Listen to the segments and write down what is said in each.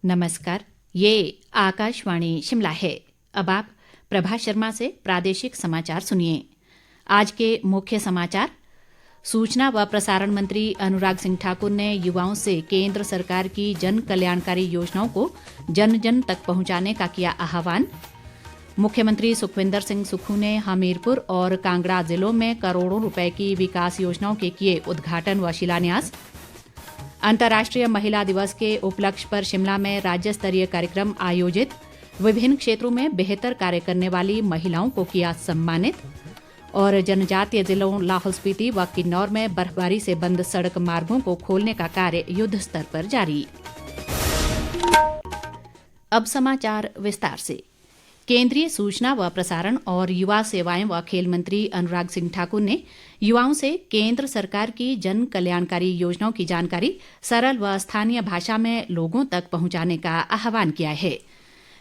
नमस्कार। ये आकाशवाणी शिमला है। अब आप प्रभा शर्मा से प्रादेशिक समाचार सुनिए। आज के मुख्य समाचार। सूचना व प्रसारण मंत्री अनुराग सिंह ठाकुर ने युवाओं से केंद्र सरकार की जन कल्याणकारी योजनाओं को जन जन तक पहुंचाने का किया आह्वान। मुख्यमंत्री सुखविंदर सिंह सुक्खू ने हमीरपुर और कांगड़ा जिलों में करोड़ों रुपए की विकास योजनाओं के किए उद्घाटन व शिलान्यास। अंतर्राष्ट्रीय महिला दिवस के उपलक्ष्य पर शिमला में राज्य स्तरीय कार्यक्रम आयोजित। विभिन्न क्षेत्रों में बेहतर कार्य करने वाली महिलाओं को किया सम्मानित। और जनजातीय जिलों लाहौल स्पीति व किन्नौर में बर्फबारी से बंद सड़क मार्गों को खोलने का कार्य युद्ध स्तर पर जारी। अब समाचार विस्तार से। केंद्रीय सूचना व प्रसारण और युवा सेवाएं व खेल मंत्री अनुराग सिंह ठाकुर ने युवाओं से केंद्र सरकार की जन कल्याणकारी योजनाओं की जानकारी सरल व स्थानीय भाषा में लोगों तक पहुंचाने का आह्वान किया है।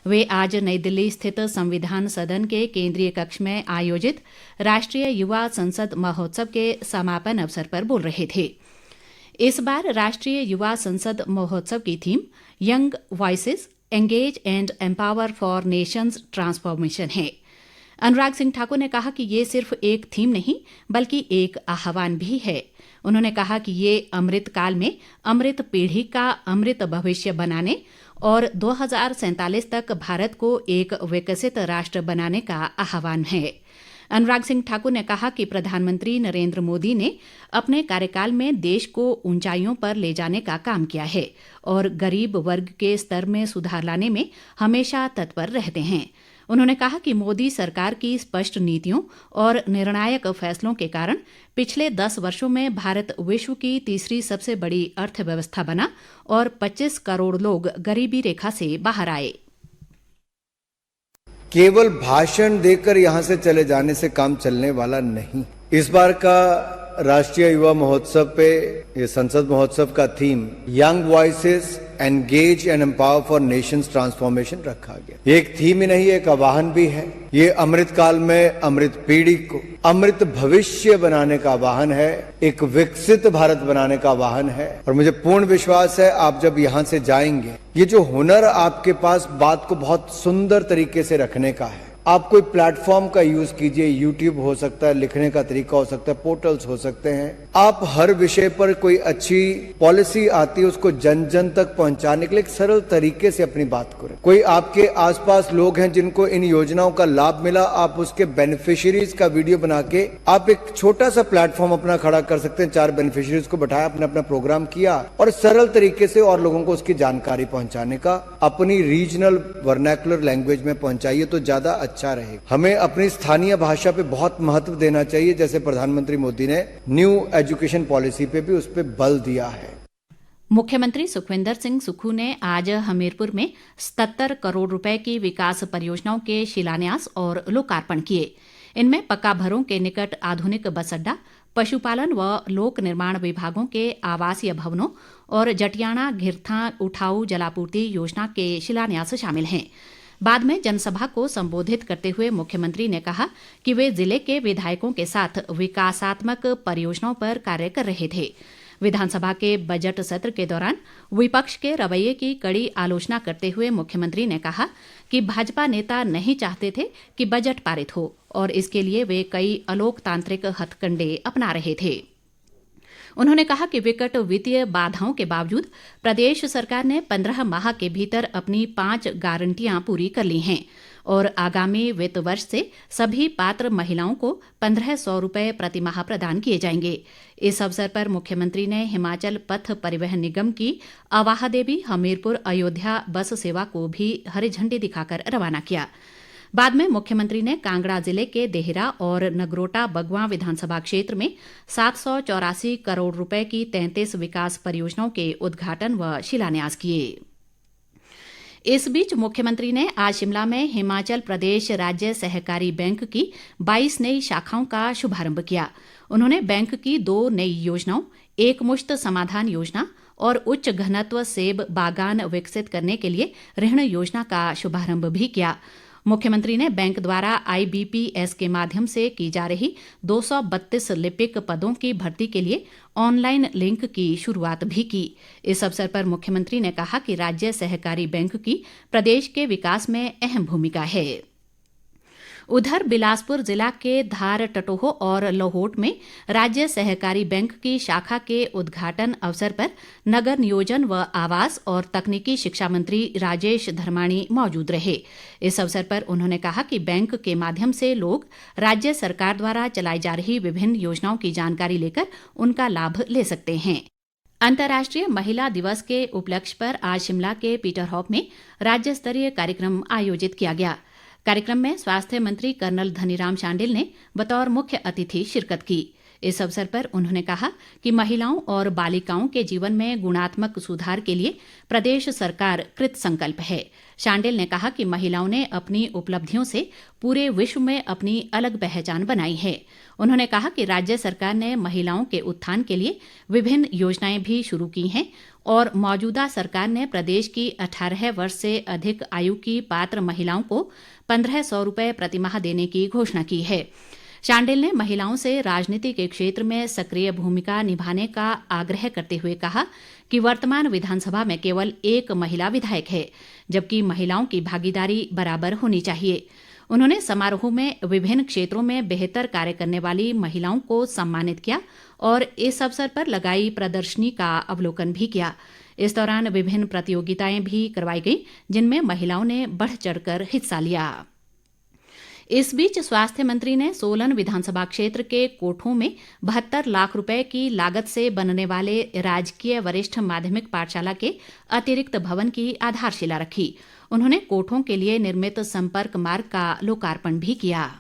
वे आज नई दिल्ली स्थित संविधान सदन के केंद्रीय कक्ष में आयोजित राष्ट्रीय युवा संसद महोत्सव के समापन अवसर पर बोल रहे थे। इस बार राष्ट्रीय युवा संसद महोत्सव की theme young voices engage and empower for Nations transformation है। अनुराग सिंह ठाकुर ने कहा कि ये सिर्फ एक थीम नहीं बल्कि एक आह्वान भी है। उन्होंने कहा कि ये अमृत काल में अमृत पीढ़ी का अमृत भविष्य बनाने और 2047 तक भारत को एक विकसित राष्ट्र बनाने का आह्वान है। अनुराग सिंह ठाकुर ने कहा कि प्रधानमंत्री नरेंद्र मोदी ने अपने कार्यकाल में देश को ऊंचाइयों पर ले जाने का काम किया है और गरीब वर्ग के स्तर में सुधार लाने में हमेशा तत्पर रहते हैं। उन्होंने कहा कि मोदी सरकार की स्पष्ट नीतियों और निर्णायक फैसलों के कारण पिछले 10 वर्षों में भारत विश्व की तीसरी सबसे बड़ी अर्थव्यवस्था बना और 25 करोड़ लोग गरीबी रेखा से बाहर आए। केवल भाषण देकर यहां से चले जाने से काम चलने वाला नहीं। इस बार का राष्ट्रीय युवा महोत्सव पे ये संसद महोत्सव का theme young voices engage and empower for Nations transformation रखा गया। ये एक थीम ही नहीं, एक आह्वान भी है। ये अमृत काल में अमृत पीढ़ी को अमृत भविष्य बनाने का आह्वान है, एक विकसित भारत बनाने का आह्वान है। और मुझे पूर्ण विश्वास है आप जब यहां से जाएंगे, ये जो हुनर आपके पास बात को बहुत सुंदर तरीके से रखने का है, आप कोई प्लेटफॉर्म का यूज कीजिए। यूट्यूब हो सकता है, लिखने का तरीका हो सकता है, पोर्टल्स हो सकते हैं। आप हर विषय पर कोई अच्छी पॉलिसी आती है उसको जन जन तक पहुंचाने के लिए एक सरल तरीके से अपनी बात करें। कोई आपके आसपास लोग हैं जिनको इन योजनाओं का लाभ मिला, आप उसके बेनिफिशियरीज का वीडियो बना के आप एक छोटा सा प्लेटफॉर्म अपना खड़ा कर सकते हैं। 4 बेनिफिशियरीज को बैठाया, अपने अपना प्रोग्राम किया और सरल तरीके से और लोगों को उसकी जानकारी पहुंचाने का अपनी रीजनल वर्नैकुलर लैंग्वेज में पहुंचाइए तो ज्यादा अच्छा रहेगा। हमें अपनी स्थानीय भाषा पे बहुत महत्व देना चाहिए, जैसे प्रधानमंत्री मोदी ने न्यू एजुकेशन पॉलिसी पे भी उस पे बल दिया है। मुख्यमंत्री सुखविंदर सिंह सुक्खू ने आज हमीरपुर में 77 करोड़ रुपए की विकास परियोजनाओं के शिलान्यास और लोकार्पण किए। इनमें पक्का भरों के निकट आधुनिक बस अड्डा, पशुपालन व लोक निर्माण विभागों के आवासीय भवनों और जटियाणा घिरथा उठाऊ जलापूर्ति योजना के शिलान्यास शामिल हैं। बाद में जनसभा को संबोधित करते हुए मुख्यमंत्री ने कहा कि वे जिले के विधायकों के साथ विकासात्मक परियोजनाओं पर कार्य कर रहे थे। विधानसभा के बजट सत्र के दौरान विपक्ष के रवैये की कड़ी आलोचना करते हुए मुख्यमंत्री ने कहा कि भाजपा नेता नहीं चाहते थे कि बजट पारित हो और इसके लिए वे कई अलोकतांत्रिक हथकंडे अपना रहे थे। उन्होंने कहा कि विकट वित्तीय बाधाओं के बावजूद प्रदेश सरकार ने 15 माह के भीतर अपनी 5 गारंटियां पूरी कर ली हैं और आगामी वित्त वर्ष से सभी पात्र महिलाओं को 1500 रुपए प्रतिमाह प्रदान किए जाएंगे। इस अवसर पर मुख्यमंत्री ने हिमाचल पथ परिवहन निगम की अवाह देवी हमीरपुर अयोध्या बस सेवा को भी हरी झंडी दिखाकर रवाना किया। बाद में मुख्यमंत्री ने कांगड़ा जिले के देहरा और नगरोटा बगवां विधानसभा क्षेत्र में 784 करोड़ रुपए की 33 विकास परियोजनाओं के उद्घाटन व शिलान्यास किए। इस बीच मुख्यमंत्री ने आज शिमला में हिमाचल प्रदेश राज्य सहकारी बैंक की 22 नई शाखाओं का शुभारंभ किया। उन्होंने बैंक की 2 नई योजनाओं, एक मुश्त समाधान योजना और उच्च घनत्व सेब बागान विकसित करने के लिए ऋण योजना का शुभारंभ भी किया। मुख्यमंत्री ने बैंक द्वारा IBPS के माध्यम से की जा रही 232 लिपिक पदों की भर्ती के लिए ऑनलाइन लिंक की शुरुआत भी की। इस अवसर पर मुख्यमंत्री ने कहा कि राज्य सहकारी बैंक की प्रदेश के विकास में अहम भूमिका है। उधर बिलासपुर जिला के धार टटोह और लोहोट में राज्य सहकारी बैंक की शाखा के उद्घाटन अवसर पर नगर नियोजन व आवास और तकनीकी शिक्षा मंत्री राजेश धर्माणी मौजूद रहे। इस अवसर पर उन्होंने कहा कि बैंक के माध्यम से लोग राज्य सरकार द्वारा चलाई जा रही विभिन्न योजनाओं की जानकारी लेकर उनका लाभ ले सकते हैं। अंतर्राष्ट्रीय महिला दिवस के उपलक्ष्य पर आज शिमला के पीटरहॉफ में राज्य स्तरीय कार्यक्रम आयोजित किया गया। कार्यक्रम में स्वास्थ्य मंत्री कर्नल धनीराम शांडिल ने बतौर मुख्य अतिथि शिरकत की। इस अवसर पर उन्होंने कहा कि महिलाओं और बालिकाओं के जीवन में गुणात्मक सुधार के लिए प्रदेश सरकार कृत संकल्प है। शांडिल ने कहा कि महिलाओं ने अपनी उपलब्धियों से पूरे विश्व में अपनी अलग पहचान बनाई है। उन्होंने कहा कि राज्य सरकार ने महिलाओं के उत्थान के लिए विभिन्न योजनाएं भी शुरू की हैं और मौजूदा सरकार ने प्रदेश की 18 वर्ष से अधिक आयु की पात्र महिलाओं को 1500 रुपये प्रतिमाह देने की घोषणा की है। शांडिल ने महिलाओं से राजनीति के क्षेत्र में सक्रिय भूमिका निभाने का आग्रह करते हुए कहा कि वर्तमान विधानसभा में केवल एक महिला विधायक है, जबकि महिलाओं की भागीदारी बराबर होनी चाहिए। उन्होंने समारोह में विभिन्न क्षेत्रों में बेहतर कार्य करने वाली महिलाओं को सम्मानित किया और इस अवसर पर लगाई प्रदर्शनी का अवलोकन भी किया। इस दौरान विभिन्न प्रतियोगिताएं भी करवाई गई, जिनमें महिलाओं ने बढ़ चढ़कर हिस्सा लिया। इस बीच स्वास्थ्य मंत्री ने सोलन विधानसभा क्षेत्र के कोठों में 72 लाख रुपए की लागत से बनने वाले राजकीय वरिष्ठ माध्यमिक पाठशाला के अतिरिक्त भवन की आधारशिला रखी। उन्होंने कोठों के लिए निर्मित संपर्क मार्ग का लोकार्पण भी किया।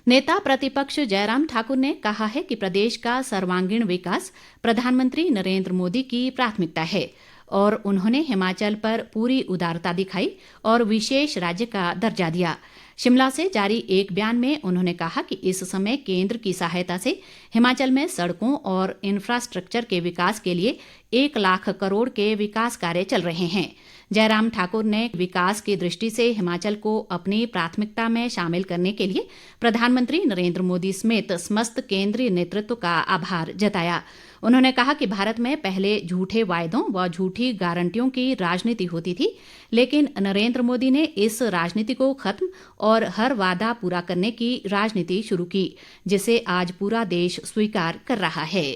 नेता प्रतिपक्ष जयराम ठाकुर ने कहा है कि प्रदेश का सर्वांगीण विकास प्रधानमंत्री नरेंद्र मोदी की प्राथमिकता है और उन्होंने हिमाचल पर पूरी उदारता दिखाई और विशेष राज्य का दर्जा दिया। शिमला से जारी एक बयान में उन्होंने कहा कि इस समय केंद्र की सहायता से हिमाचल में सड़कों और इंफ्रास्ट्रक्चर के विकास के लिए 1 लाख करोड़ के विकास कार्य चल रहे हैं। जयराम ठाकुर ने विकास की दृष्टि से हिमाचल को अपनी प्राथमिकता में शामिल करने के लिए प्रधानमंत्री नरेंद्र मोदी समेत समस्त केंद्रीय नेतृत्व का आभार जताया। उन्होंने कहा कि भारत में पहले झूठे वायदों व झूठी गारंटियों की राजनीति होती थी, लेकिन नरेंद्र मोदी ने इस राजनीति को खत्म और हर वादा पूरा करने की राजनीति शुरू की, जिसे आज पूरा देश स्वीकार कर रहा है।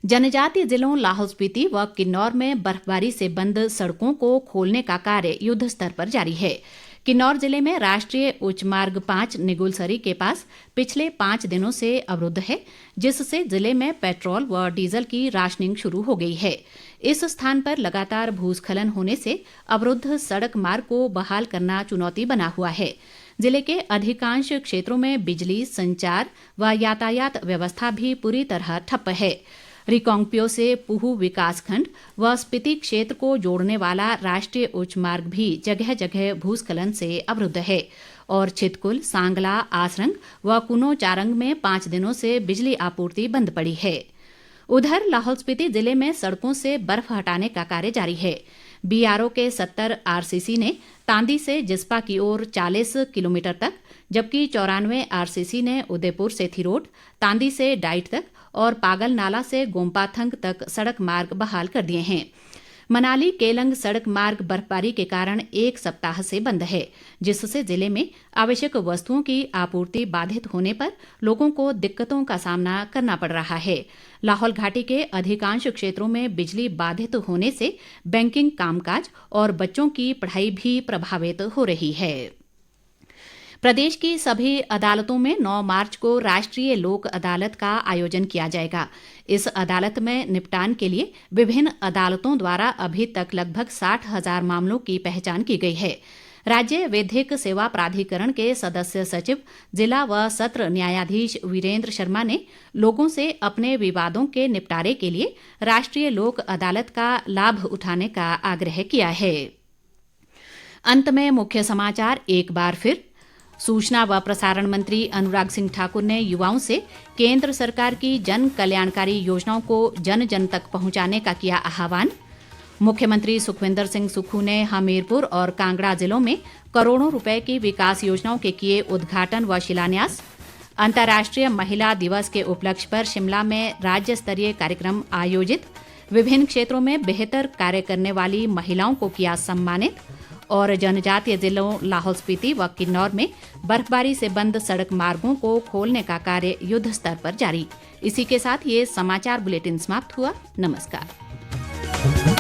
जनजातीय जिलों लाहौल स्पीति व किन्नौर में बर्फबारी से बंद सड़कों को खोलने का कार्य युद्ध स्तर पर जारी है। किन्नौर जिले में राष्ट्रीय उच्च मार्ग 5 निगुलसरी के पास पिछले 5 दिनों से अवरुद्ध है, जिससे जिले में पेट्रोल व डीजल की राशनिंग शुरू हो गई है। इस स्थान पर लगातार भूस्खलन होने से अवरुद्ध सड़क मार्ग को बहाल करना चुनौती बना हुआ है। जिले के अधिकांश क्षेत्रों में बिजली, संचार व यातायात व्यवस्था भी पूरी तरह ठप्प है। रिकांगपिओ से पूह विकासखंड व स्पीति क्षेत्र को जोड़ने वाला राष्ट्रीय उच्च मार्ग भी जगह जगह भूस्खलन से अवरुद्ध है और छितकुल, सांगला, आसरंग व कुनो चारंग में 5 दिनों से बिजली आपूर्ति बंद पड़ी है। उधर लाहौल स्पीति जिले में सड़कों से बर्फ हटाने का कार्य जारी है। BRO के 70 RCC ने तांदी से जिस्पा की ओर 40 किलोमीटर तक, जबकि 94 RCC ने उदयपुर से थिरोट, तांदी से डाइट तक और पागल नाला से गोम्पाथंग तक सड़क मार्ग बहाल कर दिए हैं। मनाली केलंग सड़क मार्ग बर्फबारी के कारण 1 सप्ताह से बंद है, जिससे जिले में आवश्यक वस्तुओं की आपूर्ति बाधित होने पर लोगों को दिक्कतों का सामना करना पड़ रहा है। लाहौल घाटी के अधिकांश क्षेत्रों में बिजली बाधित होने से बैंकिंग कामकाज और बच्चों की पढ़ाई भी प्रभावित हो रही है। प्रदेश की सभी अदालतों में 9 मार्च को राष्ट्रीय लोक अदालत का आयोजन किया जाएगा। इस अदालत में निपटान के लिए विभिन्न अदालतों द्वारा अभी तक लगभग 60,000 मामलों की पहचान की गई है। राज्य विधिक सेवा प्राधिकरण के सदस्य सचिव, जिला व सत्र न्यायाधीश वीरेंद्र शर्मा ने लोगों से अपने विवादों के निपटारे के लिए राष्ट्रीय लोक अदालत का लाभ उठाने का आग्रह किया है। अंत में मुख्य समाचार एक बार फिर। सूचना व प्रसारण मंत्री अनुराग सिंह ठाकुर ने युवाओं से केंद्र सरकार की जन कल्याणकारी योजनाओं को जन जन तक पहुंचाने का किया आह्वान। मुख्यमंत्री सुखविंदर सिंह सुक्खू ने हमीरपुर और कांगड़ा जिलों में करोड़ों रुपए की विकास योजनाओं के किए उद्घाटन व शिलान्यास। अंतर्राष्ट्रीय महिला दिवस के उपलक्ष्य पर शिमला में राज्य स्तरीय कार्यक्रम आयोजित। विभिन्न क्षेत्रों में बेहतर कार्य करने वाली महिलाओं को किया सम्मानित। और जनजातीय जिलों लाहौल स्पीति व किन्नौर में बर्फबारी से बंद सड़क मार्गों को खोलने का कार्य युद्ध स्तर पर जारी। इसी के साथ ये समाचार बुलेटिन समाप्त हुआ। नमस्कार।